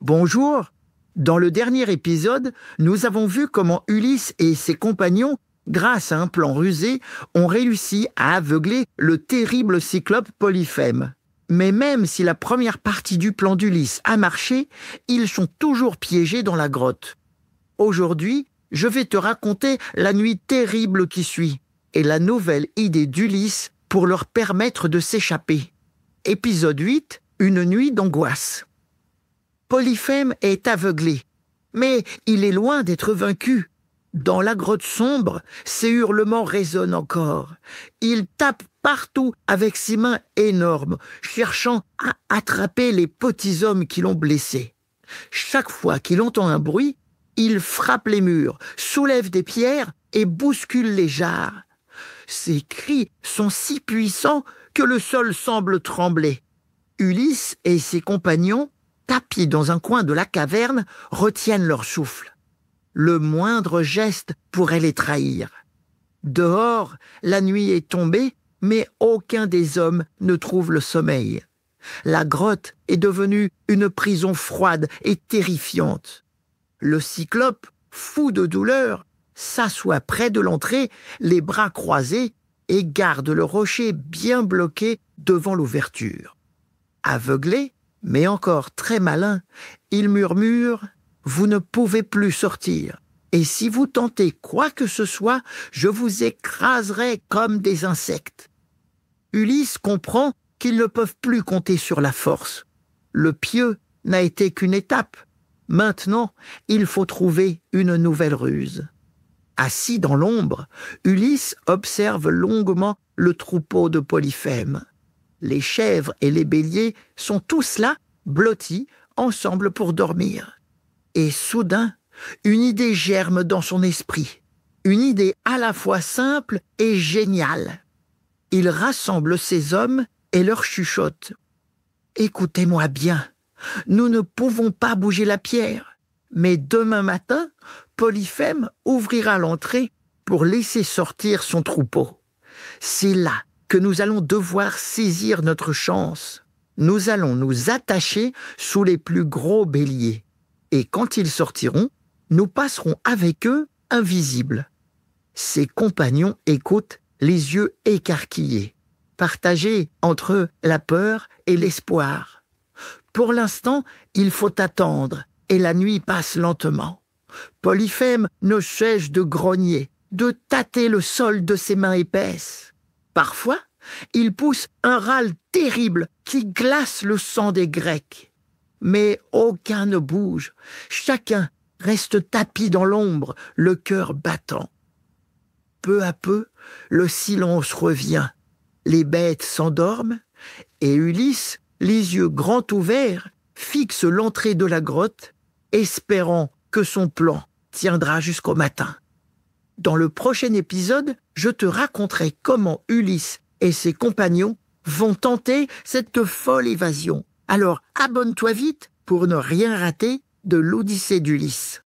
Bonjour. Dans le dernier épisode, nous avons vu comment Ulysse et ses compagnons, grâce à un plan rusé, ont réussi à aveugler le terrible cyclope Polyphème. Mais même si la première partie du plan d'Ulysse a marché, ils sont toujours piégés dans la grotte. Aujourd'hui, je vais te raconter la nuit terrible qui suit et la nouvelle idée d'Ulysse pour leur permettre de s'échapper. Épisode 8, une nuit d'angoisse. Polyphème est aveuglé, mais il est loin d'être vaincu. Dans la grotte sombre, ses hurlements résonnent encore. Il tape partout avec ses mains énormes, cherchant à attraper les petits hommes qui l'ont blessé. Chaque fois qu'il entend un bruit, il frappe les murs, soulève des pierres et bouscule les jarres. Ses cris sont si puissants que le sol semble trembler. Ulysse et ses compagnons, tapis dans un coin de la caverne, retiennent leur souffle. Le moindre geste pourrait les trahir. Dehors, la nuit est tombée, mais aucun des hommes ne trouve le sommeil. La grotte est devenue une prison froide et terrifiante. Le cyclope, fou de douleur, s'assoit près de l'entrée, les bras croisés, et garde le rocher bien bloqué devant l'ouverture. Aveuglé, mais encore très malin, il murmure « Vous ne pouvez plus sortir, et si vous tentez quoi que ce soit, je vous écraserai comme des insectes. » Ulysse comprend qu'ils ne peuvent plus compter sur la force. Le pieu n'a été qu'une étape. Maintenant, il faut trouver une nouvelle ruse. Assis dans l'ombre, Ulysse observe longuement le troupeau de Polyphème. Les chèvres et les béliers sont tous là, blottis, ensemble pour dormir. Et soudain, une idée germe dans son esprit. Une idée à la fois simple et géniale. Il rassemble ses hommes et leur chuchote. « Écoutez-moi bien, nous ne pouvons pas bouger la pierre, mais demain matin, Polyphème ouvrira l'entrée pour laisser sortir son troupeau. C'est là que nous allons devoir saisir notre chance. Nous allons nous attacher sous les plus gros béliers. Et quand ils sortiront, nous passerons avec eux invisibles. » Ses compagnons écoutent, les yeux écarquillés, partagés entre la peur et l'espoir. Pour l'instant, il faut attendre, et la nuit passe lentement. Polyphème ne cesse de grogner, de tâter le sol de ses mains épaisses. Parfois, il pousse un râle terrible qui glace le sang des Grecs. Mais aucun ne bouge, chacun reste tapi dans l'ombre, le cœur battant. Peu à peu, le silence revient, les bêtes s'endorment, et Ulysse, les yeux grands ouverts, fixe l'entrée de la grotte, espérant que son plan tiendra jusqu'au matin. Dans le prochain épisode, je te raconterai comment Ulysse et ses compagnons vont tenter cette folle évasion. Alors abonne-toi vite pour ne rien rater de l'Odyssée d'Ulysse.